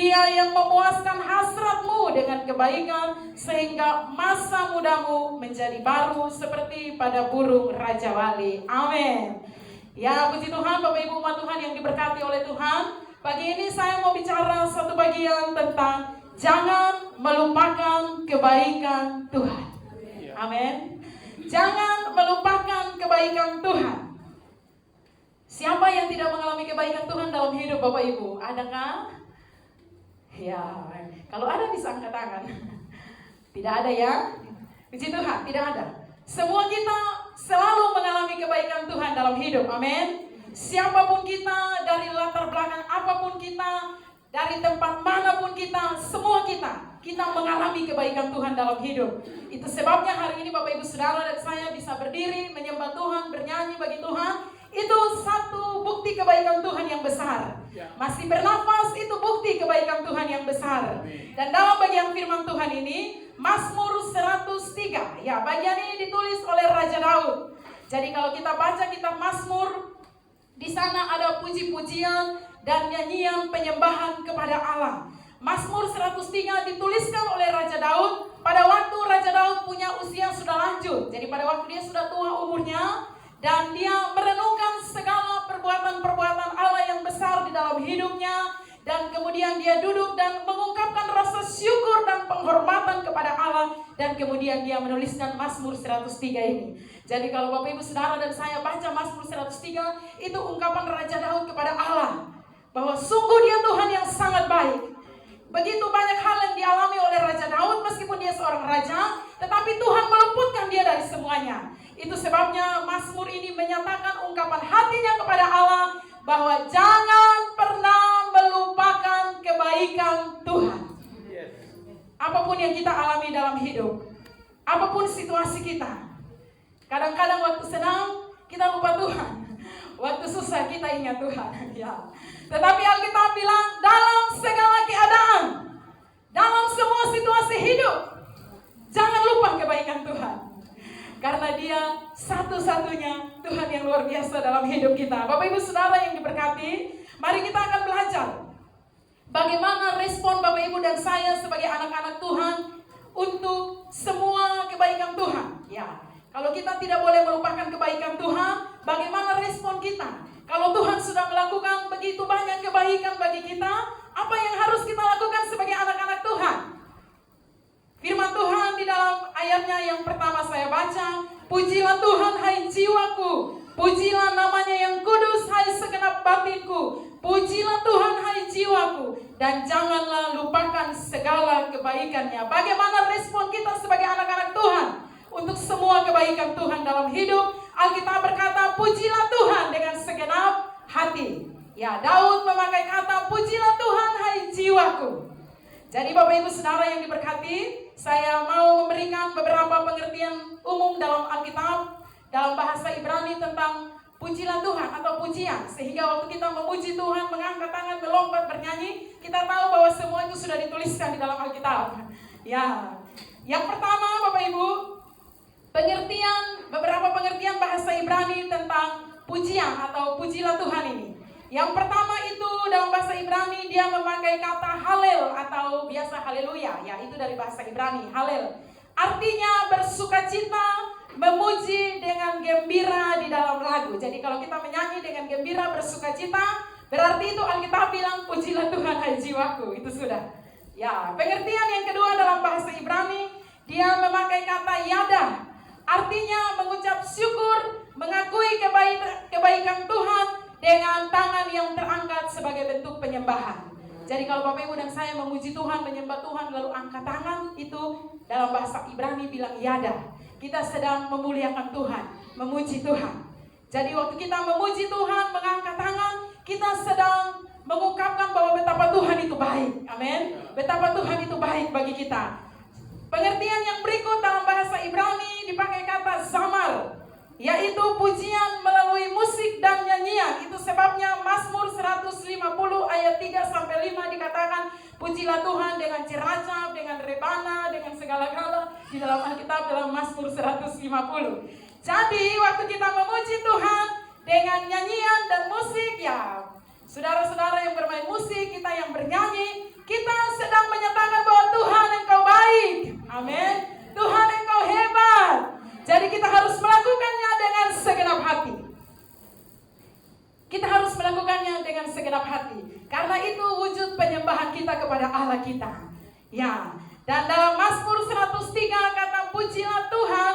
Dia yang memuaskan hasratmu dengan kebaikan sehingga masa mudamu menjadi baru seperti pada burung Raja Wali. Amin. Ya, puji Tuhan Bapak Ibu umat Tuhan yang diberkati oleh Tuhan. Pagi ini saya mau bicara satu bagian tentang jangan melupakan kebaikan Tuhan. Amin. Jangan melupakan kebaikan Tuhan. Siapa yang tidak mengalami kebaikan Tuhan dalam hidup Bapak Ibu? Adakah? Ya, kalau ada bisa angkat tangan. Tidak ada ya? Puji Tuhan, tidak ada. Semua kita selalu mengalami kebaikan Tuhan dalam hidup. Amin. Siapapun kita, dari latar belakang apapun kita, dari tempat manapun kita, semua kita mengalami kebaikan Tuhan dalam hidup. Itu sebabnya hari ini Bapak Ibu Saudara dan saya bisa berdiri menyembah Tuhan, bernyanyi bagi Tuhan. Itu satu bukti kebaikan Tuhan yang besar. Masih bernafas itu bukti kebaikan Tuhan yang besar. Dan dalam bagian firman Tuhan ini, Mazmur 103. Ya, bagian ini ditulis oleh Raja Daud. Jadi kalau kita baca kitab Mazmur, di sana ada puji-pujian dan nyanyian penyembahan kepada Allah. Mazmur 103 dituliskan oleh Raja Daud pada waktu Raja Daud punya usia sudah lanjut. Jadi pada waktu dia sudah tua umurnya, dan dia merenungkan segala perbuatan-perbuatan Allah yang besar di dalam hidupnya. Dan kemudian dia duduk dan mengungkapkan rasa syukur dan penghormatan kepada Allah. Dan kemudian dia menuliskan Mazmur 103 ini. Jadi kalau Bapak Ibu Saudara dan saya baca Mazmur 103, itu ungkapan Raja Daud kepada Allah, bahwa sungguh dia Tuhan yang sangat baik. Begitu banyak hal yang dialami oleh Raja Daud meskipun dia seorang raja, tetapi Tuhan meluputkan dia dari semuanya. Itu sebabnya Mazmur ini menyatakan ungkapan hatinya kepada Allah bahwa jangan pernah melupakan kebaikan Tuhan. Apapun yang kita alami dalam hidup, apapun situasi kita. Kadang-kadang waktu senang kita lupa Tuhan, waktu susah kita ingat Tuhan. Ya. Tetapi Alkitab bilang dalam segala keadaan, dalam semua situasi hidup, jangan lupa kebaikan Tuhan. Karena dia satu-satunya Tuhan yang luar biasa dalam hidup kita. Bapak Ibu Saudara yang diberkati, mari kita akan belajar bagaimana respon Bapak Ibu dan saya sebagai anak-anak Tuhan untuk semua kebaikan Tuhan. Ya, kalau kita tidak boleh melupakan kebaikan Tuhan, bagaimana respon kita? Kalau Tuhan sudah melakukan begitu banyak kebaikan bagi kita, apa yang harus kita lakukan sebagai anak-anak Tuhan? Firman Tuhan di dalam ayatnya yang pertama saya baca, pujilah Tuhan hai jiwaku, pujilah namanya yang kudus hai segenap batinku, pujilah Tuhan hai jiwaku, dan janganlah lupakan segala kebaikannya. Bagaimana respon kita sebagai anak-anak Tuhan untuk semua kebaikan Tuhan dalam hidup? Alkitab berkata, pujilah Tuhan dengan segenap hati. Ya, Daud memakai kata, pujilah Tuhan hai jiwaku. Jadi Bapak Ibu Saudara yang diberkati, saya mau memberikan beberapa pengertian umum dalam Alkitab, dalam bahasa Ibrani tentang pujilah Tuhan atau pujian. Sehingga waktu kita memuji Tuhan, mengangkat tangan, melompat, bernyanyi, kita tahu bahwa semua itu sudah dituliskan di dalam Alkitab. Ya, yang pertama Bapak Ibu, beberapa pengertian bahasa Ibrani tentang pujian atau pujilah Tuhan ini. Yang pertama itu dalam bahasa Ibrani dia memakai kata halel atau biasa haleluya, ya itu dari bahasa Ibrani, halel. Artinya bersukacita, memuji dengan gembira di dalam lagu. Jadi kalau kita menyanyi dengan gembira, bersukacita, berarti itu Alkitab bilang pujilah Tuhan hai jiwaku, itu sudah. Ya, pengertian yang kedua dalam bahasa Ibrani, dia memakai kata yada. Artinya mengucap syukur, mengakui kebaikan Tuhan dengan tangan yang terangkat sebagai bentuk penyembahan. Jadi kalau Bapak Ibu dan saya memuji Tuhan, menyembah Tuhan, lalu angkat tangan, itu dalam bahasa Ibrani bilang yada. Kita sedang memuliakan Tuhan, memuji Tuhan. Jadi waktu kita memuji Tuhan, mengangkat tangan, kita sedang mengungkapkan bahwa betapa Tuhan itu baik. Amin. Betapa Tuhan itu baik bagi kita. Pengertian yang berikut dalam bahasa Ibrani dipakai kata zamar, yaitu pujian melalui musik dan nyanyian. Itu sebabnya Mazmur 150 ayat 3-5 dikatakan, pujilah Tuhan dengan ciracap, dengan rebana, dengan segala-gala di dalam Alkitab dalam Mazmur 150. Jadi waktu kita memuji Tuhan dengan nyanyian dan musik, ya saudara-saudara yang bermain musik, kita yang bernyanyi, kita wujud penyembahan kita kepada Allah kita. Ya, dan dalam Mazmur 103 kata pujilah Tuhan.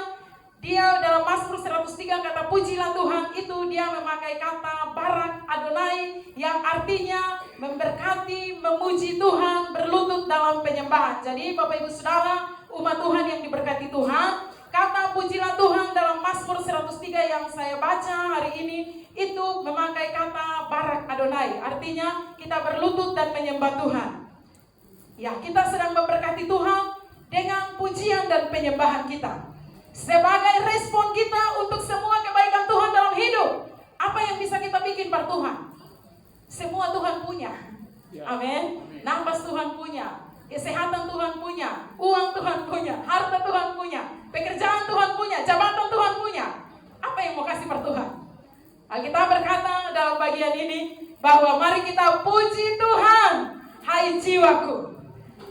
Dia dalam Mazmur 103 kata pujilah Tuhan, itu dia memakai kata Barak Adonai yang artinya memberkati, memuji Tuhan, berlutut dalam penyembahan. Jadi Bapak Ibu Saudara, umat Tuhan yang diberkati Tuhan, kata pujilah Tuhan dalam Mazmur 103 yang saya baca hari ini itu memakai kata Barak Adonai, artinya kita berlutut dan menyembah Tuhan. Ya, kita sedang memberkati Tuhan dengan pujian dan penyembahan kita. Sebagai respon kita untuk semua kebaikan Tuhan dalam hidup, apa yang bisa kita bikin per Tuhan? Semua Tuhan punya. Amin. Nafas Tuhan punya, kesehatan Tuhan punya, uang Tuhan punya, harta Tuhan punya, pekerjaan Tuhan punya, jabatan Tuhan punya. Apa yang mau kasih per Tuhan? Alkitab berkata dalam bagian ini bahwa mari kita puji Tuhan, hai jiwaku.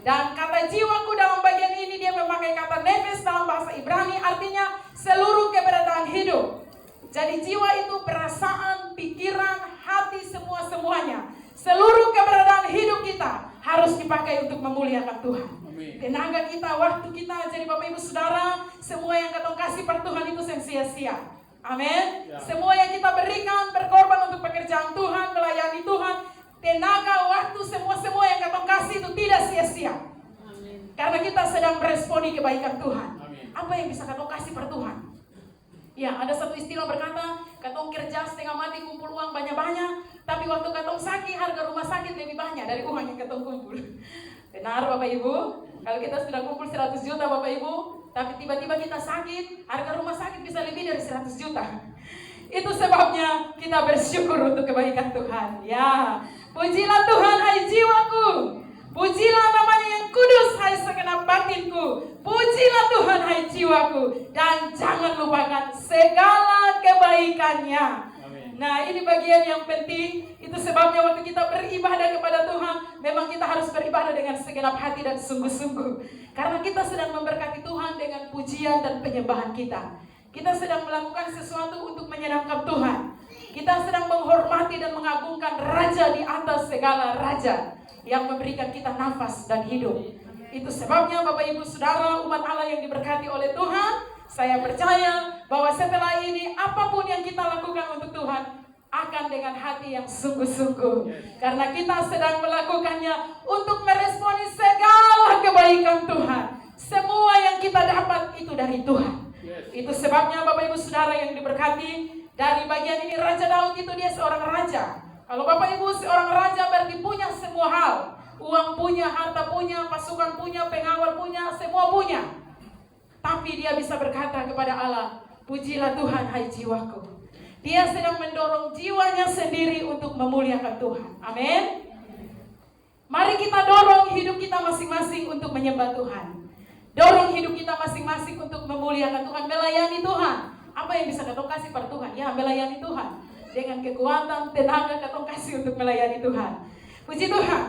Dan kata jiwaku dalam bagian ini dia memakai kata nefes dalam bahasa Ibrani, artinya seluruh keberadaan hidup. Jadi jiwa itu perasaan, pikiran, hati, semuanya. Seluruh keberadaan hidup kita harus dipakai untuk memuliakan Tuhan. Tenaga kita, waktu kita, jadi Bapak Ibu Saudara, semua yang kita kasih per Tuhan itu sia-sia. Amin. Ya. Semua yang kita berikan, berkorban untuk pekerjaan Tuhan, melayani Tuhan, tenaga, waktu, semua yang kita kasih itu tidak sia-sia. Karena kita sedang meresponi kebaikan Tuhan. Amin. Apa yang bisa kita kasih per Tuhan? Ya, ada satu istilah berkata, katong kerja setengah mati kumpul uang banyak-banyak, tapi waktu katong sakit, harga rumah sakit lebih banyak dari uang yang katong kumpul. Benar Bapak Ibu? Kalau kita sudah kumpul 100 juta Bapak Ibu, tapi tiba-tiba kita sakit, harga rumah sakit bisa lebih dari 100 juta. Itu sebabnya kita bersyukur untuk kebaikan Tuhan. Ya, pujilah Tuhan hai jiwaku, pujilah namanya yang kudus hai segenap batinku, pujilah Tuhan hai jiwaku, dan jangan lupakan segala kebaikannya. Amin. Nah, ini bagian yang penting. Itu sebabnya waktu kita beribadah kepada Tuhan, memang kita harus beribadah dengan segenap hati dan sungguh-sungguh, karena kita sedang memberkati Tuhan dengan pujian dan penyembahan kita. Kita sedang melakukan sesuatu untuk menyenangkan Tuhan. Kita sedang menghormati dan mengagungkan Raja di atas segala raja yang memberikan kita nafas dan hidup. Itu sebabnya Bapak Ibu Saudara, umat Allah yang diberkati oleh Tuhan, saya percaya bahwa setelah ini apapun yang kita lakukan untuk Tuhan akan dengan hati yang sungguh-sungguh. Karena kita sedang melakukannya untuk meresponi segala kebaikan Tuhan. Semua yang kita dapat itu dari Tuhan. Itu sebabnya Bapak Ibu Saudara yang diberkati, dari bagian ini Raja Daud itu dia seorang raja. Kalau Bapak Ibu seorang raja berarti punya semua hal. Uang punya, harta punya, pasukan punya, pengawal punya, semua punya. Tapi dia bisa berkata kepada Allah, pujilah Tuhan hai jiwaku. Dia sedang mendorong jiwanya sendiri untuk memuliakan Tuhan. Amin. Mari kita dorong hidup kita masing-masing untuk menyembah Tuhan. Dorong hidup kita masing-masing untuk memuliakan Tuhan, melayani Tuhan. Apa yang bisa katong kasih pada Tuhan? Ya, melayani Tuhan. Dengan kekuatan, tenaga katong kasih untuk melayani Tuhan. Puji Tuhan.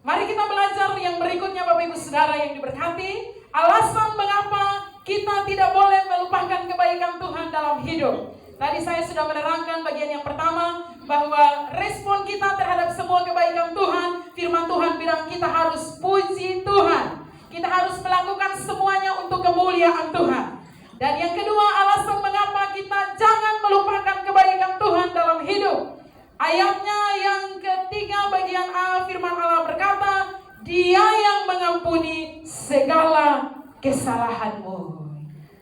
Mari kita belajar yang berikutnya Bapak Ibu Saudara yang diberkati. Alasan mengapa kita tidak boleh melupakan kebaikan Tuhan dalam hidup. Tadi saya sudah menerangkan bagian yang pertama, bahwa respon kita terhadap semua kebaikan Tuhan, firman Tuhan bilang kita harus puji Tuhan. Kita harus melakukan semuanya untuk kemuliaan Tuhan. Dan yang kedua, alasan mengapa kita jangan melupakan kebaikan Tuhan dalam hidup. Ayatnya yang ketiga bagian A, firman Allah berkata, Dia yang mengampuni segala kesalahanmu.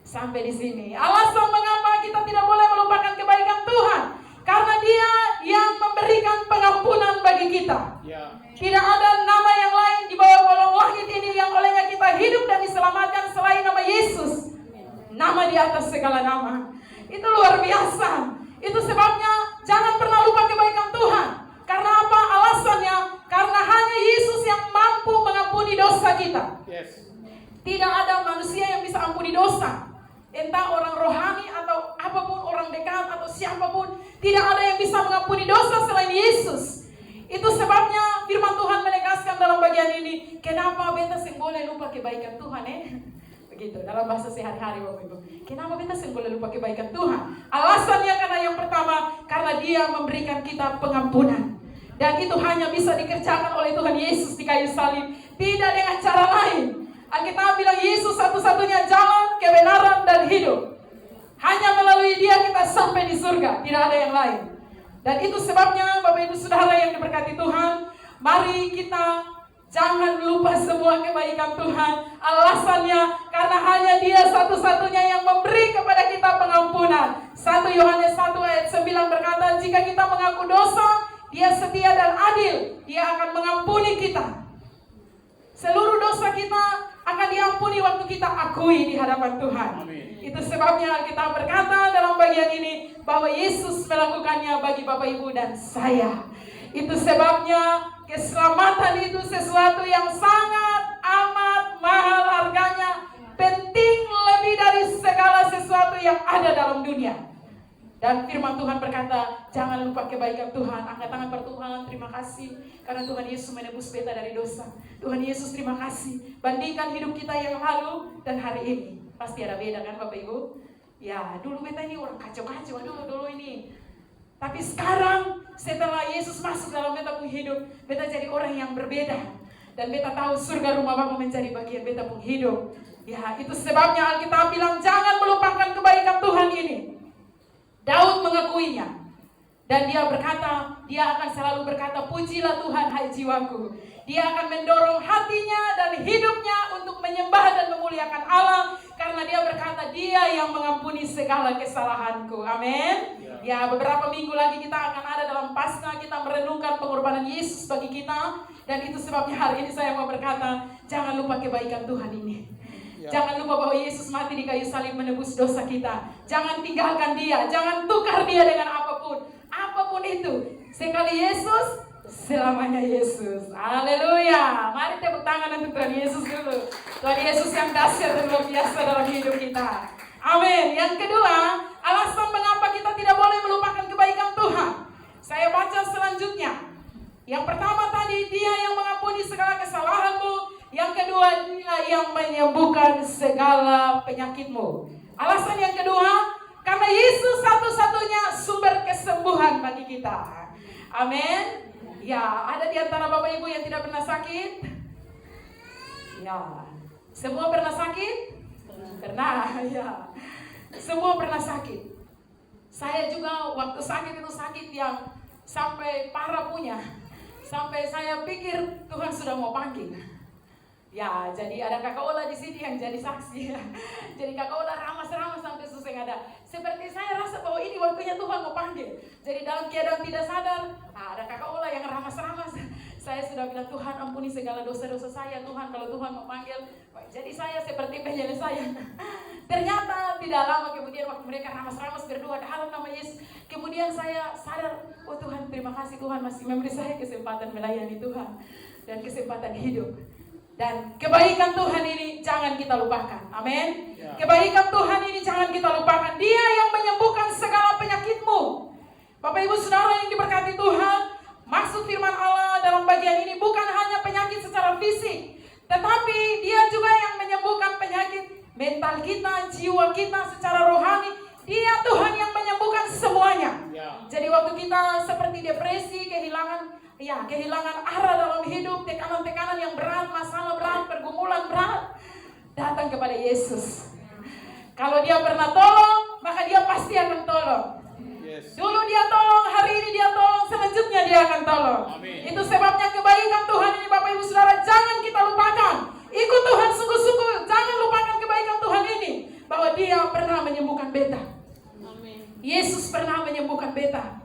Sampai di sini. Alasan mengapa kita tidak boleh melupakan kebaikan Tuhan, karena Dia yang memberikan pengampunan bagi kita. Tidak ada nama yang lain di bawah kolong langit ini yang olehnya kita hidup dan diselamatkan selain nama Yesus. Nama di atas segala nama. Itu luar biasa. Itu sebabnya jangan pernah lupa kebaikan Tuhan. Karena apa alasannya? Karena hanya Yesus yang mampu mengampuni dosa kita. Tidak ada manusia yang bisa ampuni dosa. Entah orang rohani atau apapun, orang dekat atau siapapun, tidak ada yang bisa mengampuni dosa selain Yesus. Itu sebabnya firman Tuhan menegaskan dalam bagian ini, kenapa beta sing boleh lupa kebaikan Tuhan Begitu dalam bahasa sehari-hari Bapak Ibu. Kenapa beta sing boleh lupa kebaikan Tuhan? Alasannya karena yang pertama, karena Dia memberikan kita pengampunan. Dan itu hanya bisa dikerjakan oleh Tuhan Yesus di kayu salib. Tidak dengan cara lain. Alkitab bilang Yesus satu-satunya jalan, kebenaran, dan hidup. Hanya melalui Dia kita sampai di surga. Tidak ada yang lain. Dan itu sebabnya Bapak Ibu Saudara yang diberkati Tuhan, mari kita jangan lupa semua kebaikan Tuhan. Alasannya karena hanya Dia satu-satunya yang memberi kepada kita pengampunan. 1 Yohanes 1 ayat 9 berkata, jika kita mengaku dosa, Dia setia dan adil. Dia akan mengampuni kita. Seluruh dosa kita akan diampuni waktu kita akui di hadapan Tuhan. Amin. Itu sebabnya Alkitab berkata dalam bagian ini bahwa Yesus melakukannya bagi Bapak Ibu dan saya. Itu sebabnya keselamatan itu sesuatu yang sangat amat mahal harganya, penting lebih dari segala sesuatu yang ada dalam dunia. Dan firman Tuhan berkata, jangan lupa kebaikan Tuhan. Angkat tangan per Tuhan, terima kasih. Karena Tuhan Yesus menebus beta dari dosa. Tuhan Yesus terima kasih. Bandingkan hidup kita yang lalu dan hari ini. Pasti ada beda kan Bapak Ibu? Ya, dulu beta ini orang kacau-kacau. Dulu ini. Tapi sekarang setelah Yesus masuk dalam beta pun hidup, beta jadi orang yang berbeda. Dan beta tahu surga rumah Bapa menjadi bagian beta pun hidup. Ya, itu sebabnya Alkitab bilang, jangan melupakan kebaikan Tuhan ini. Daud mengakuinya. Dan dia berkata, dia akan selalu berkata, pujilah Tuhan hai jiwaku. Dia akan mendorong hatinya dan hidupnya untuk menyembah dan memuliakan Allah. Karena dia berkata, dia yang mengampuni segala kesalahanku. Amin. Ya, beberapa minggu lagi kita akan ada dalam Paskah, kita merenungkan pengorbanan Yesus bagi kita. Dan itu sebabnya hari ini saya mau berkata, jangan lupa kebaikan Tuhan ini. Jangan lupa bahwa Yesus mati di kayu salib menebus dosa kita. Jangan tinggalkan Dia, jangan tukar Dia dengan apapun. Apapun itu, sekali Yesus, selamanya Yesus. Haleluya. Mari tepuk tangan untuk Tuhan Yesus dulu. Tuhan Yesus yang dahsyat dan luar biasa dalam hidup kita. Amin. Yang kedua, alasan mengapa kita tidak boleh melupakan kebaikan Tuhan. Saya baca selanjutnya. Yang pertama tadi, Dia yang mengampuni segala kesalahanmu. Yang kedua, Dia yang menyembuhkan segala penyakitmu. Alasan yang kedua, karena Yesus satu-satunya sumber kesembuhan bagi kita. Amin. Ya, ada di antara Bapak Ibu yang tidak pernah sakit? Ya. Semua pernah sakit? Pernah, ya. Semua pernah sakit. Saya juga waktu sakit itu sakit yang sampai parah punya. Sampai saya pikir Tuhan sudah mau panggil. Ya, jadi ada Kakak Ola di sini yang jadi saksi. Jadi Kakak Ola ramas-ramas sampai susah ada. Seperti saya rasa bahwa ini waktunya Tuhan mau panggil. Jadi dalam keadaan tidak sadar, ada Kakak Ola yang ramas-ramas. Saya sudah bilang, Tuhan ampuni segala dosa-dosa saya. Tuhan, kalau Tuhan mau panggil, jadi saya seperti penyelesaian. Ternyata tidak lama kemudian waktu mereka ramas-ramas berdoa dalam nama Yesus, kemudian saya sadar, oh Tuhan, terima kasih Tuhan masih memberi saya kesempatan melayani Tuhan dan kesempatan hidup. Dan kebaikan Tuhan ini jangan kita lupakan. Amin. Ya. Kebaikan Tuhan ini jangan kita lupakan. Dia yang menyembuhkan segala penyakitmu. Bapak Ibu Saudara yang diberkati Tuhan, maksud firman Allah dalam bagian ini bukan hanya penyakit secara fisik, tetapi Dia juga yang menyembuhkan penyakit mental kita, jiwa kita secara rohani. Dia Tuhan yang menyembuhkan semuanya. Ya. Jadi waktu kita seperti depresi, kehilangan arah dalam hidup, tekanan-tekanan yang berat, masalah berat, pergumulan berat, datang kepada Yesus. Kalau Dia pernah tolong, maka Dia pasti akan tolong. Yes. Dulu Dia tolong, hari ini Dia tolong, selanjutnya Dia akan tolong. Amin. Itu sebabnya kebaikan Tuhan ini Bapak Ibu Saudara jangan kita lupakan. Ikut Tuhan sungguh-sungguh, jangan lupakan kebaikan Tuhan ini, bahwa Dia pernah menyembuhkan beta. Amin. Yesus pernah menyembuhkan beta.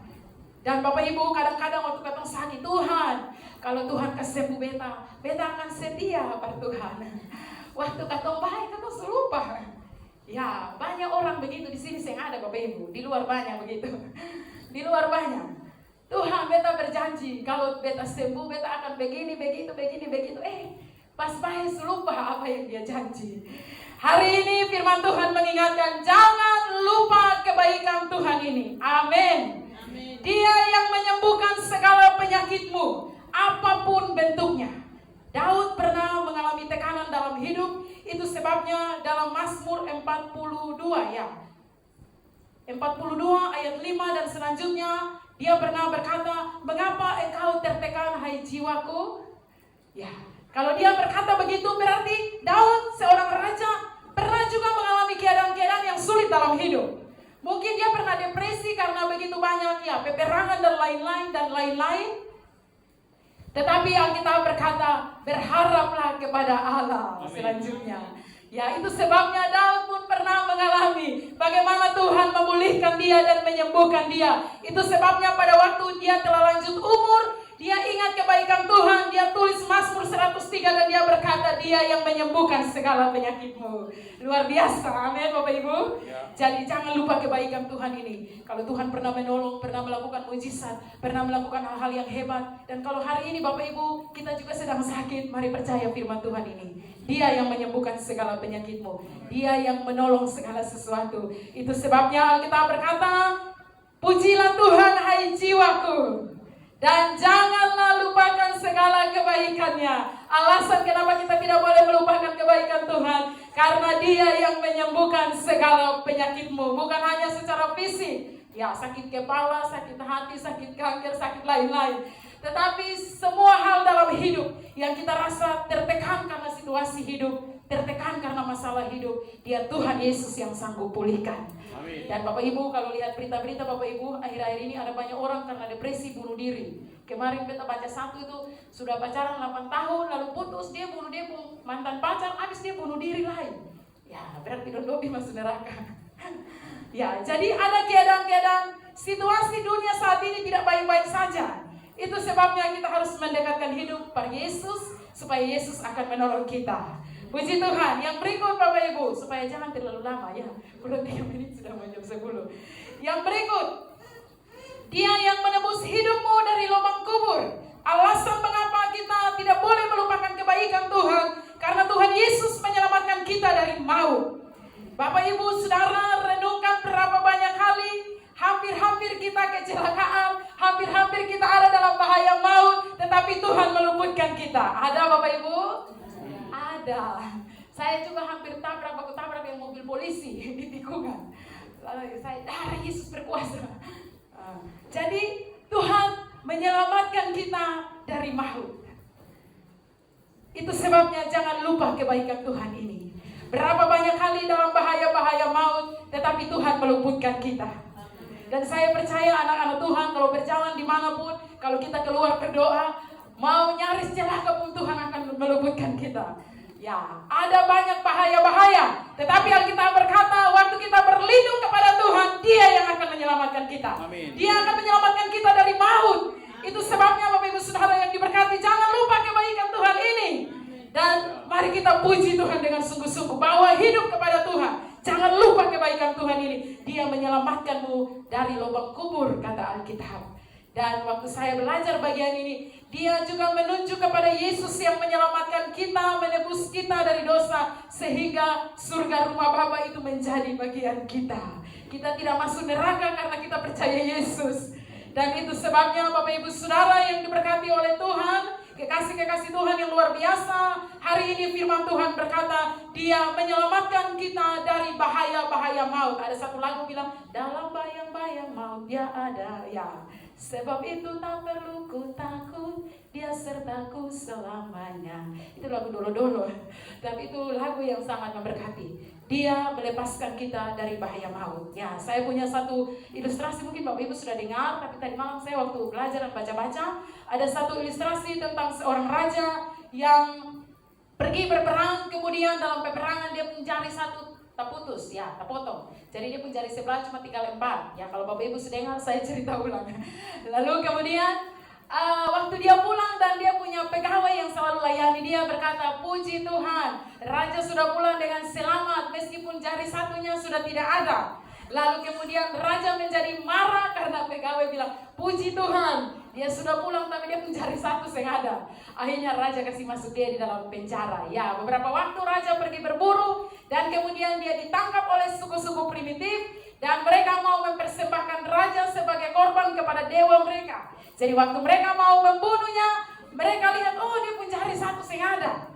Dan Bapak Ibu kadang-kadang waktu katong sakit, Tuhan, kalau Tuhan kasih sembuh beta, beta akan setia pada Tuhan. Waktu katong baik, katong selupa. Ya, banyak orang begitu di sini yang ada Bapak Ibu, di luar banyak begitu. Di luar banyak. Tuhan, beta berjanji kalau beta sembuh, beta akan begini, begitu. Pas baik selupa apa yang Dia janji. Hari ini firman Tuhan mengingatkan, jangan lupa kebaikan Tuhan ini. Amin. Dia yang menyembuhkan segala penyakitmu, apapun bentuknya. Daud pernah mengalami tekanan dalam hidup, itu sebabnya dalam Mazmur 42 ayat 5 dan selanjutnya, Dia pernah berkata, mengapa engkau tertekan hai jiwaku? Ya, kalau dia berkata begitu berarti Daud seorang raja pernah juga mengalami keadaan-keadaan yang sulit dalam hidup. Mungkin dia pernah depresi karena begitu banyak ya peperangan dan lain-lain. Tetapi Alkitab berkata, berharaplah kepada Allah. Selanjutnya. Ya, itu sebabnya Daud pun pernah mengalami bagaimana Tuhan memulihkan dia dan menyembuhkan dia. Itu sebabnya pada waktu dia telah lanjut umur, dia ingat kebaikan Tuhan. Dia tulis Mazmur 103 dan dia berkata, dia yang menyembuhkan segala penyakitmu. Luar biasa, amin Bapak Ibu. Jadi jangan lupa kebaikan Tuhan ini. Kalau Tuhan pernah menolong, pernah melakukan mujizat, pernah melakukan hal-hal yang hebat. Dan kalau hari ini Bapak Ibu, kita juga sedang sakit, mari percaya firman Tuhan ini. Dia yang menyembuhkan segala penyakitmu. Dia yang menolong segala sesuatu. Itu sebabnya Alkitab berkata, pujilah Tuhan hai jiwaku, dan janganlah lupakan segala kebaikannya. Alasan kenapa kita tidak boleh melupakan kebaikan Tuhan, karena Dia yang menyembuhkan segala penyakitmu. Bukan hanya secara fisik, ya sakit kepala, sakit hati, sakit kanker, sakit lain-lain. Tetapi semua hal dalam hidup yang kita rasa tertekan karena situasi hidup, tertekan karena masalah hidup, Dia Tuhan Yesus yang sanggup pulihkan. Amin. Dan Bapak Ibu kalau lihat berita-berita Bapak Ibu, akhir-akhir ini ada banyak orang karena depresi bunuh diri. Kemarin kita baca satu itu sudah pacaran 8 tahun lalu putus, dia bunuh dia mantan pacar, habis dia bunuh diri lain. Ya berarti dobi masuk neraka. Ya jadi ada keadaan-keadaan situasi dunia saat ini tidak baik-baik saja. Itu sebabnya kita harus mendekatkan hidup pada Yesus supaya Yesus akan menolong kita. Puji Tuhan. Yang berikut Bapak Ibu, supaya jangan terlalu lama ya. Belum 3 menit sudah mau jam 10. Yang berikut, Dia yang menebus hidupmu dari lubang kubur. Alasan mengapa kita tidak boleh melupakan kebaikan Tuhan, karena Tuhan Yesus menyelamatkan kita dari maut. Bapak Ibu Saudara, renungkan berapa banyak kali hampir-hampir kita kecelakaan, hampir-hampir kita ada dalam bahaya maut, tetapi Tuhan meluputkan kita. Ada Bapak Ibu? Ada. Saya juga hampir baku tabrak yang mobil polisi di tikungan. Lalu saya, darah Yesus berkuasa. Jadi Tuhan menyelamatkan kita dari maut. Itu sebabnya jangan lupa kebaikan Tuhan ini. Berapa banyak kali dalam bahaya-bahaya maut, tetapi Tuhan meluputkan kita. Dan saya percaya anak-anak Tuhan kalau berjalan dimanapun, kalau kita keluar berdoa, mau nyaris celaka pun Tuhan akan meluputkan kita. Ya, ada banyak bahaya-bahaya, tetapi Alkitab berkata, waktu kita berlindung kepada Tuhan, Dia yang akan menyelamatkan kita. Amin. Dia akan menyelamatkan kita dari maut. Itu sebabnya Bapak Ibu Saudara yang diberkati, jangan lupa kebaikan Tuhan ini. Dan mari kita puji Tuhan dengan sungguh-sungguh, bawa hidup kepada Tuhan. Jangan lupa kebaikan Tuhan ini. Dia menyelamatkanmu dari lubang kubur, kata Alkitab. Dan waktu saya belajar bagian ini, Dia juga menunjuk kepada Yesus yang menyelamatkan kita, menebus kita dari dosa, sehingga surga rumah Bapa itu menjadi bagian kita. Kita tidak masuk neraka karena kita percaya Yesus. Dan itu sebabnya Bapak Ibu Saudara yang diberkati oleh Tuhan, kekasih-kekasih Tuhan yang luar biasa, hari ini firman Tuhan berkata, Dia menyelamatkan kita dari bahaya-bahaya maut. Ada satu lagu bilang, dalam bayang-bayang maut Dia ada. Ya, sebab itu tak perlu ku takut, Dia sertaku selamanya. Itu lagu dolo-dolo, tapi itu lagu yang sangat memberkati. Dia melepaskan kita dari bahaya maut. Ya, saya punya satu ilustrasi, mungkin Bapak Ibu sudah dengar, tapi tadi malam saya waktu belajar dan baca-baca, ada satu ilustrasi tentang seorang raja yang pergi berperang, kemudian dalam peperangan dia mencari satu terputus, ya, terpotong. Jadi dia mencari sebelah cuma 3 lembar. Ya, kalau Bapak Ibu sudah dengar, saya cerita ulang. Lalu kemudian waktu dia pulang dan dia punya pegawai yang selalu layani dia, berkata, puji Tuhan, raja sudah pulang dengan selamat meskipun jari satunya sudah tidak ada. Lalu kemudian raja menjadi marah karena pegawai bilang, puji Tuhan, dia sudah pulang tapi dia pun jari satu yang ada. Akhirnya raja kasih masuk dia di dalam penjara. Ya, beberapa waktu raja pergi berburu dan kemudian dia ditangkap oleh suku-suku primitif dan mereka mau mempersembahkan raja sebagai korban kepada dewa mereka. Jadi waktu mereka mau membunuhnya, mereka lihat, oh dia pun jari satu yang ada.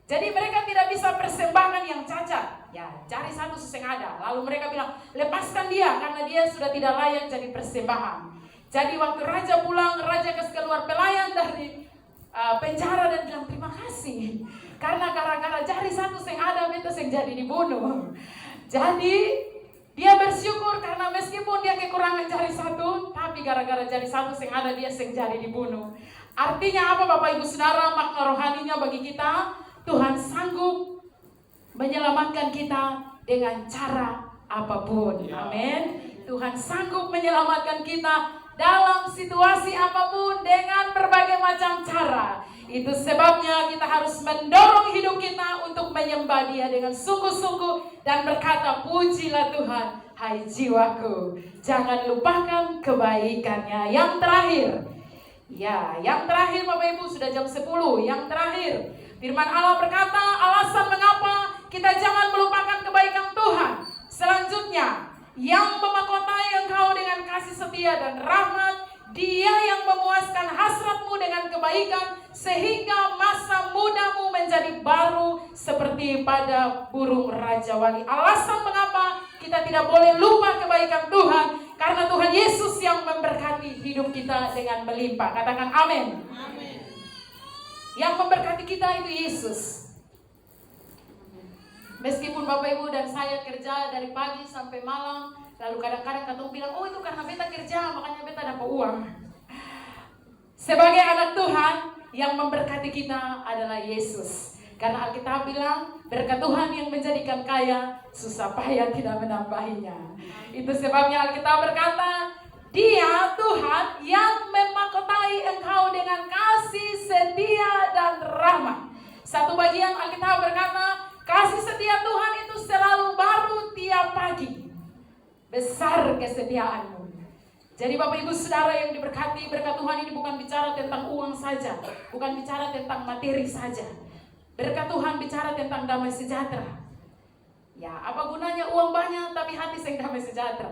Jadi mereka tidak bisa persembahkan yang cacat. Ya, jari satu yang ada. Lalu mereka bilang, lepaskan dia karena dia sudah tidak layak jadi persembahan. Jadi waktu raja pulang, raja keluar pelayan dari penjara dan bilang terima kasih. Karena gara-gara jari satu yang ada, beta yang jadi dibunuh. Jadi dia bersyukur karena meskipun dia kekurangan jari satu, tapi gara-gara jari satu yang ada dia yang jadi dibunuh. Artinya apa Bapak Ibu Saudara, makna rohaninya bagi kita, Tuhan sanggup menyelamatkan kita dengan cara apapun. Amin. Tuhan sanggup menyelamatkan kita dalam situasi apapun dengan berbagai macam cara. Itu sebabnya kita harus mendorong hidup kita untuk menyembah Dia dengan sungguh-sungguh dan berkata, pujilah Tuhan, hai jiwaku, jangan lupakan kebaikannya. Yang terakhir, yang terakhir Bapak Ibu, sudah jam 10. Yang terakhir, firman Allah berkata, alasan mengapa kita jangan melupakan kebaikan Tuhan. Selanjutnya, yang memahkotai engkau dengan kasih setia dan rahmat, Dia yang memuaskan hasratmu dengan kebaikan, sehingga masa mudamu menjadi baru seperti pada burung Raja Wali. Alasan mengapa kita tidak boleh lupa kebaikan Tuhan, karena Tuhan Yesus yang memberkati hidup kita dengan melimpah. Katakan amin. Amin. Yang memberkati kita itu Yesus. Meskipun Bapak Ibu dan saya kerja dari pagi sampai malam, lalu kadang-kadang katong bilang, oh itu karena beta kerja, makanya beta dapat uang. Sebagai anak Tuhan, yang memberkati kita adalah Yesus. Karena Alkitab bilang, berkat Tuhan yang menjadikan kaya, susah payah tidak menambahinya. Itu sebabnya Alkitab berkata, Dia Tuhan yang memahkotai engkau dengan kasih setia dan rahmat. Satu bagian Alkitab berkata, kasih setia Tuhan itu selalu baru tiap pagi. Besar kesetiaanmu. Jadi Bapak Ibu Saudara yang diberkati, berkat Tuhan ini bukan bicara tentang uang saja, bukan bicara tentang materi saja. Berkat Tuhan bicara tentang damai sejahtera. Ya, apa gunanya uang banyak tapi hati yang damai sejahtera?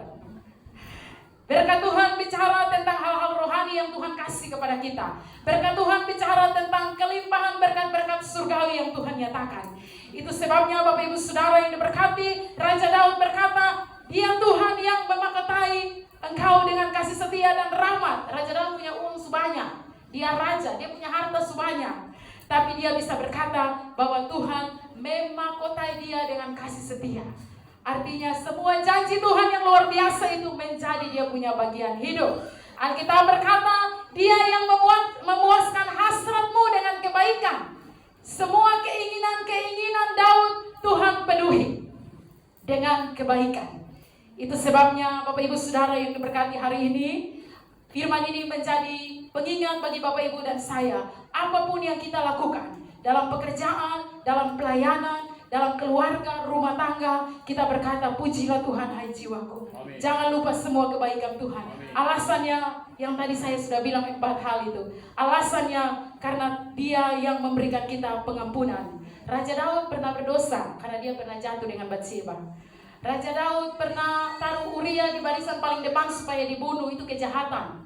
Berkat Tuhan bicara tentang hal-hal rohani yang Tuhan kasih kepada kita. Berkat Tuhan bicara tentang kelimpahan berkat-berkat surgawi yang Tuhan nyatakan. Itu sebabnya Bapak Ibu Saudara yang diberkati, Raja Daud berkata, Dia Tuhan yang memahkotai engkau dengan kasih setia dan rahmat. Raja Daud punya uang sebanyak. Dia raja, dia punya harta sebanyak. Tapi dia bisa berkata bahwa Tuhan memahkotai dia dengan kasih setia. Artinya semua janji Tuhan yang luar biasa itu menjadi dia punya bagian hidup. Alkitab berkata, Dia yang memuaskan hasratmu dengan kebaikan. Semua keinginan-keinginan Daud Tuhan penuhi dengan kebaikan. Itu sebabnya Bapak Ibu Saudara yang diberkati hari ini, firman ini menjadi pengingat bagi Bapak Ibu dan saya. Apapun yang kita lakukan, dalam pekerjaan, dalam pelayanan, dalam keluarga, rumah tangga, kita berkata, pujilah Tuhan hai jiwaku. Amin. Jangan lupa semua kebaikan Tuhan. Amin. Alasannya yang tadi saya sudah bilang 4 hal itu. Alasannya karena Dia yang memberikan kita pengampunan. Raja Daud pernah berdosa karena dia pernah jatuh dengan Batseba. Raja Daud pernah taruh Uria di barisan paling depan supaya dibunuh, itu kejahatan.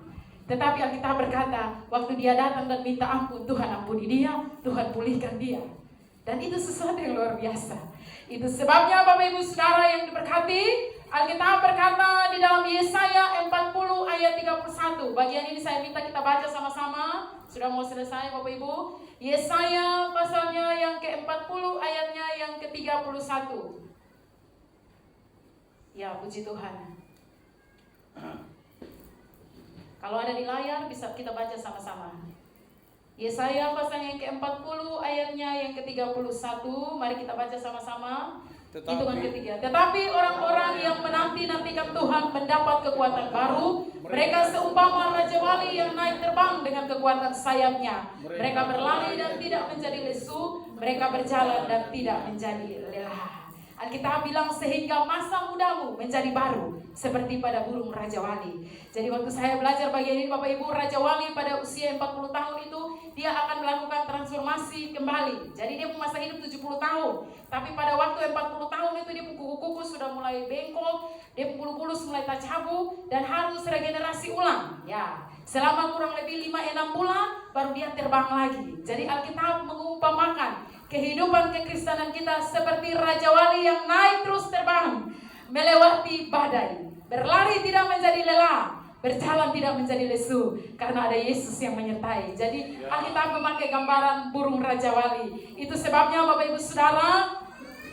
Tetapi Alkitab berkata, waktu dia datang dan minta ampun, Tuhan ampuni dia, Tuhan pulihkan dia. Dan itu sesuatu yang luar biasa. Itu sebabnya Bapak Ibu Saudara yang diberkati, Alkitab berkata di dalam Yesaya 40 ayat 31. Bagian ini saya minta kita baca sama-sama. Sudah mau selesai Bapak Ibu. Yesaya pasalnya yang ke-40 ayatnya yang ke-31. Ya, puji Tuhan. Kalau ada di layar bisa kita baca sama-sama. Yesaya pasal yang ke-40 ayatnya yang ke-31. Mari kita baca sama-sama. Hitungan ketiga. Tetapi orang-orang yang menanti-nantikan Tuhan mendapat kekuatan baru. Mereka seumpama Raja Wali yang naik terbang dengan kekuatan sayapnya. Mereka berlari dan tidak menjadi lesu. Mereka berjalan dan tidak menjadi lelah. Alkitab bilang sehingga masa mudamu menjadi baru seperti pada burung Raja Wali. Jadi waktu saya belajar bagian ini Bapak Ibu, Raja Wali pada usia 40 tahun itu dia akan melakukan transformasi kembali. Jadi dia masa hidup 70 tahun. Tapi pada waktu 40 tahun itu dia kuku-kuku sudah mulai bengkok, dia bulu-bulu mulai tacabu dan harus regenerasi ulang. Ya, selama kurang lebih 5-6 bulan baru dia terbang lagi. Jadi Alkitab mengumpamakan kehidupan kekristenan kita seperti Raja Wali yang naik terus terbang melewati badai, berlari tidak menjadi lelah, berjalan tidak menjadi lesu karena ada Yesus yang menyertai. Jadi Alkitab memakai gambaran burung Raja Wali. Itu sebabnya Bapak Ibu Saudara,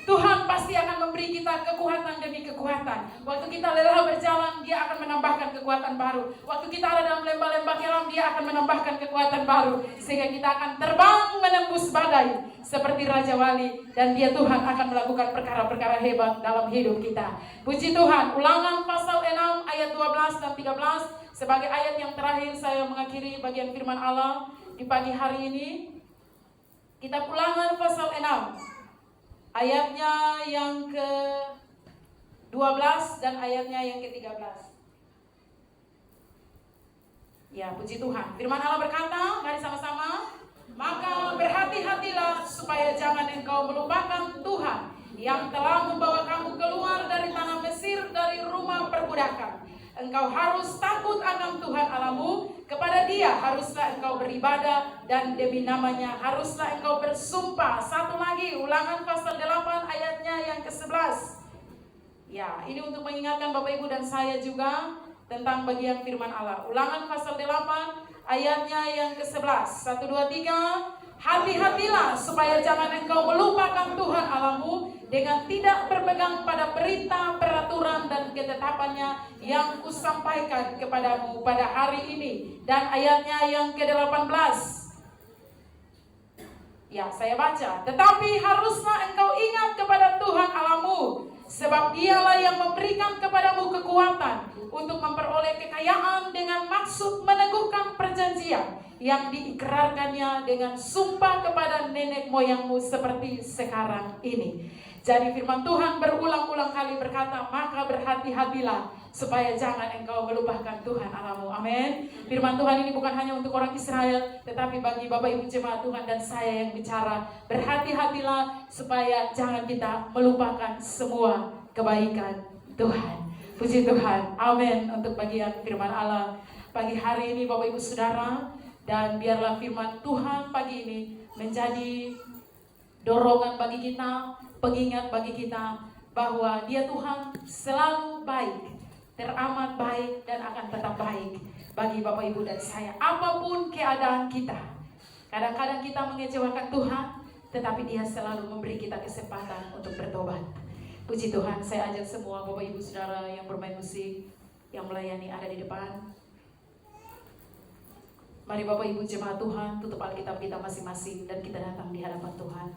Tuhan pasti akan memberi kita kekuatan demi kekuatan. Waktu kita lelah berjalan, Dia akan menambahkan kekuatan baru. Waktu kita ada dalam lembah-lembah kelam, Dia akan menambahkan kekuatan baru. Sehingga kita akan terbang menembus badai seperti Raja Wali. Dan Dia Tuhan akan melakukan perkara-perkara hebat dalam hidup kita. Puji Tuhan. Ulangan pasal 6 ayat 12 dan 13. Sebagai ayat yang terakhir saya mengakhiri bagian firman Allah di pagi hari ini. Kitab Ulangan pasal 6. Ayatnya yang ke-12 dan ayatnya yang ke-13. Ya, puji Tuhan. Firman Allah berkata, mari sama-sama. Maka berhati-hatilah supaya jangan engkau melupakan Tuhan yang telah membawa kamu keluar dari tanah Mesir, dari rumah perbudakan. Engkau harus takut akan Tuhan Allahmu, kepada Dia haruslah engkau beribadah, dan demi namanya haruslah engkau bersumpah. Satu lagi, Ulangan pasal 8 ayatnya yang ke-11. Ya, ini untuk mengingatkan Bapak Ibu dan saya juga tentang bagian firman Allah. Ulangan pasal 8 ayatnya yang ke-11. 1, 2, 3. Hati-hatilah supaya jangan engkau melupakan Tuhan Allahmu dengan tidak berpegang pada perintah, peraturan, dan ketetapannya yang kusampaikan kepadamu pada hari ini. Dan ayatnya yang ke-18. Ya, saya baca. Tetapi haruslah engkau ingat kepada Tuhan Allahmu, sebab Dialah yang memberikan kepadamu kekuatan untuk memperoleh kekayaan dengan maksud meneguhkan perjanjian yang diikrarkannya dengan sumpah kepada nenek moyangmu seperti sekarang ini. Jadi firman Tuhan berulang-ulang kali berkata, maka berhati-hatilah supaya jangan engkau melupakan Tuhan Allahmu. Amin. Firman Tuhan ini bukan hanya untuk orang Israel, tetapi bagi Bapak Ibu jemaat Tuhan dan saya yang bicara. Berhati-hatilah supaya jangan kita melupakan semua kebaikan Tuhan. Puji Tuhan. Amin. Untuk bagian firman Allah pagi hari ini Bapak Ibu Saudara, dan biarlah firman Tuhan pagi ini menjadi dorongan bagi kita, pengingat bagi kita bahwa Dia Tuhan selalu baik, teramat baik, dan akan tetap baik bagi Bapak Ibu dan saya. Apapun keadaan kita, kadang-kadang kita mengecewakan Tuhan, tetapi Dia selalu memberi kita kesempatan untuk bertobat. Puji Tuhan. Saya ajak semua Bapak Ibu Saudara yang bermain musik, yang melayani ada di depan. Mari Bapak Ibu jemaat Tuhan, tutup Alkitab kita masing-masing dan kita datang di hadapan Tuhan.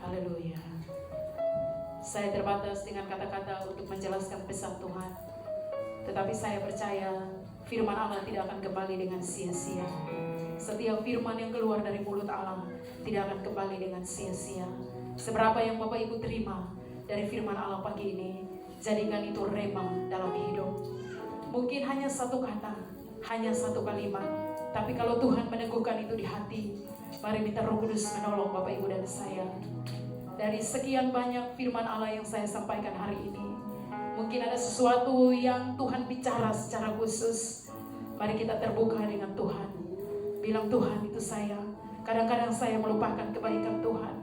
Haleluya. Saya terbatas dengan kata-kata untuk menjelaskan pesan Tuhan, tetapi saya percaya firman Allah tidak akan kembali dengan sia-sia. Setiap firman yang keluar dari mulut Allah tidak akan kembali dengan sia-sia. Seberapa yang Bapak Ibu terima dari firman Allah pagi ini, jadikan itu rema dalam hidup. Mungkin hanya satu kata, hanya satu kalimat, tapi kalau Tuhan meneguhkan itu di hati, mari minta Roh Kudus menolong Bapak Ibu dan saya. Dari sekian banyak firman Allah yang saya sampaikan hari ini, mungkin ada sesuatu yang Tuhan bicara secara khusus. Mari kita terbuka dengan Tuhan. Bilang, Tuhan, itu saya. Kadang-kadang saya melupakan kebaikan Tuhan.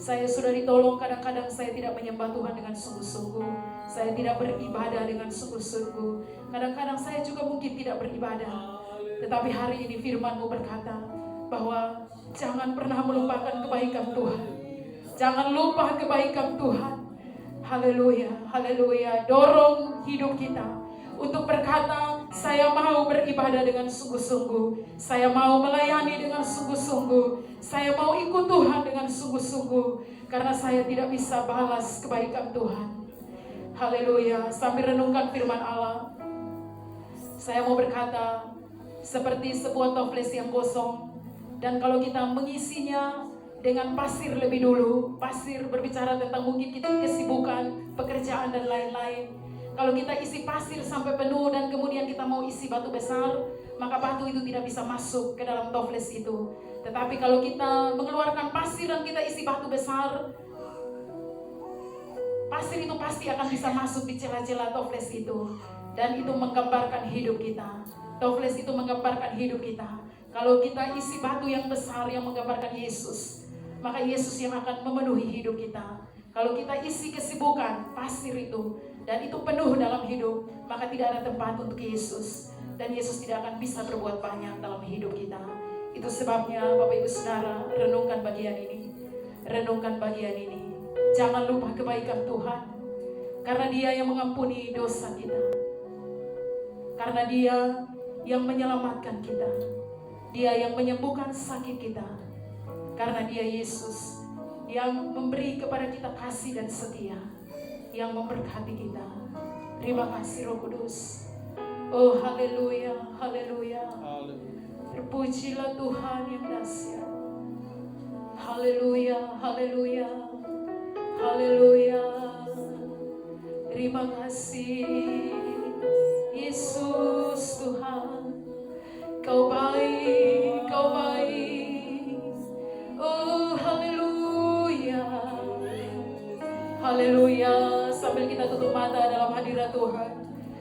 Saya sudah ditolong, kadang-kadang saya tidak menyembah Tuhan dengan sungguh-sungguh. Saya tidak beribadah dengan sungguh-sungguh. Kadang-kadang saya juga mungkin tidak beribadah. Tetapi hari ini firman-Mu berkata bahwa jangan pernah melupakan kebaikan Tuhan. Jangan lupa kebaikan Tuhan. Haleluya, haleluya. Dorong hidup kita untuk berkata, saya mau beribadah dengan sungguh-sungguh. Saya mau melayani dengan sungguh-sungguh. Saya mau ikut Tuhan dengan sungguh-sungguh. Karena saya tidak bisa balas kebaikan Tuhan. Haleluya. Sambil renungkan firman Allah, saya mau berkata, seperti sebuah toples yang kosong. Dan kalau kita mengisinya dengan pasir lebih dulu, pasir berbicara tentang mungkin kita kesibukan, pekerjaan dan lain-lain. Kalau kita isi pasir sampai penuh dan kemudian kita mau isi batu besar, maka batu itu tidak bisa masuk ke dalam toples itu. Tetapi kalau kita mengeluarkan pasir dan kita isi batu besar, pasir itu pasti akan bisa masuk di celah-celah toples itu. Dan itu menggambarkan hidup kita. Toples itu menggambarkan hidup kita. Kalau kita isi batu yang besar yang menggambarkan Yesus, maka Yesus yang akan memenuhi hidup kita. Kalau kita isi kesibukan, pasir itu, dan itu penuh dalam hidup, maka tidak ada tempat untuk Yesus. Dan Yesus tidak akan bisa berbuat banyak dalam hidup kita. Itu sebabnya Bapak Ibu Saudara, renungkan bagian ini. Renungkan bagian ini. Jangan lupa kebaikan Tuhan. Karena Dia yang mengampuni dosa kita. Karena Dia yang menyelamatkan kita. Dia yang menyembuhkan sakit kita. Karena Dia Yesus yang memberi kepada kita kasih dan setia, yang memberkati kita. Terima kasih Roh Kudus. Oh haleluya, haleluya. Terpujilah Tuhan yang dahsyat. Haleluya, haleluya, haleluya. Terima kasih Yesus Tuhan. Kau baik, Kau baik. Oh haleluya, haleluya. Sambil kita tutup mata dalam hadirat Tuhan,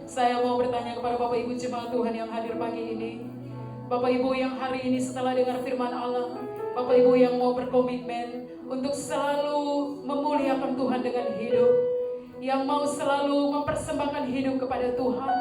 saya mau bertanya kepada Bapak Ibu jemaat Tuhan yang hadir pagi ini. Bapak Ibu yang hari ini setelah dengar firman Allah, Bapak Ibu yang mau berkomitmen untuk selalu memuliakan Tuhan dengan hidup, yang mau selalu mempersembahkan hidup kepada Tuhan.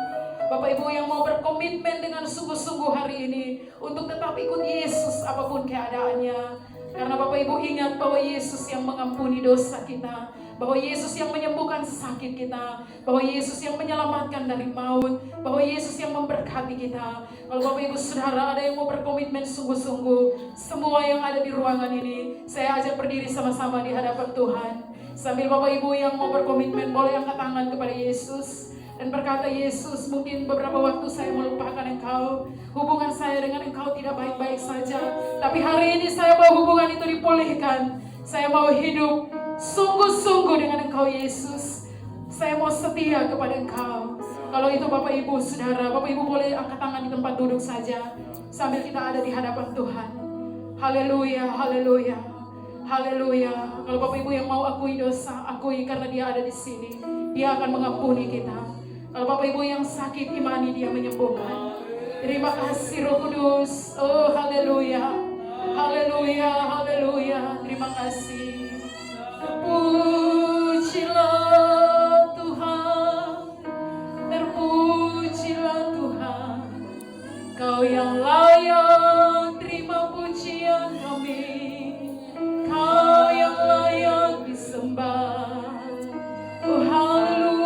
Bapak Ibu yang mau berkomitmen dengan sungguh-sungguh hari ini untuk tetap ikut Yesus apapun keadaannya. Karena Bapak Ibu ingat bahwa Yesus yang mengampuni dosa kita, bahwa Yesus yang menyembuhkan sakit kita, bahwa Yesus yang menyelamatkan dari maut, bahwa Yesus yang memberkati kita. Kalau Bapak Ibu Saudara ada yang mau berkomitmen sungguh-sungguh, semua yang ada di ruangan ini, saya ajak berdiri sama-sama di hadapan Tuhan. Sambil Bapak Ibu yang mau berkomitmen boleh angkat tangan kepada Yesus dan berkata, Yesus, mungkin beberapa waktu saya melupakan Engkau, hubungan saya dengan Engkau tidak baik-baik saja, tapi hari ini saya mau hubungan itu dipulihkan. Saya mau hidup sungguh-sungguh dengan Engkau Yesus. Saya mau setia kepada Engkau. Kalau itu Bapak Ibu Saudara, Bapak Ibu boleh angkat tangan di tempat duduk saja sambil kita ada di hadapan Tuhan. Haleluya, haleluya, haleluya. Kalau Bapak Ibu yang mau akui dosa, akui karena Dia ada di sini. Dia akan mengampuni kita. Kalau Bapak Ibu yang sakit, imani Dia menyembuhkan. Terima kasih Roh Kudus. Oh haleluya, haleluya, haleluya. Terima kasih. Terpujilah Tuhan, terpujilah Tuhan. Kau yang layak terima pujian kami, Kau yang layak disembah. Oh haleluya.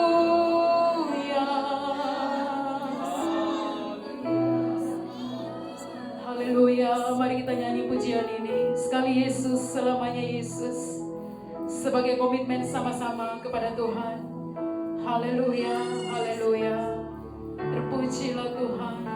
Haleluya. Mari kita nyanyi pujian ini. Sekali Yesus, selamanya Yesus. Sebagai komitmen sama-sama kepada Tuhan. Haleluya, haleluya. Terpujilah Tuhan.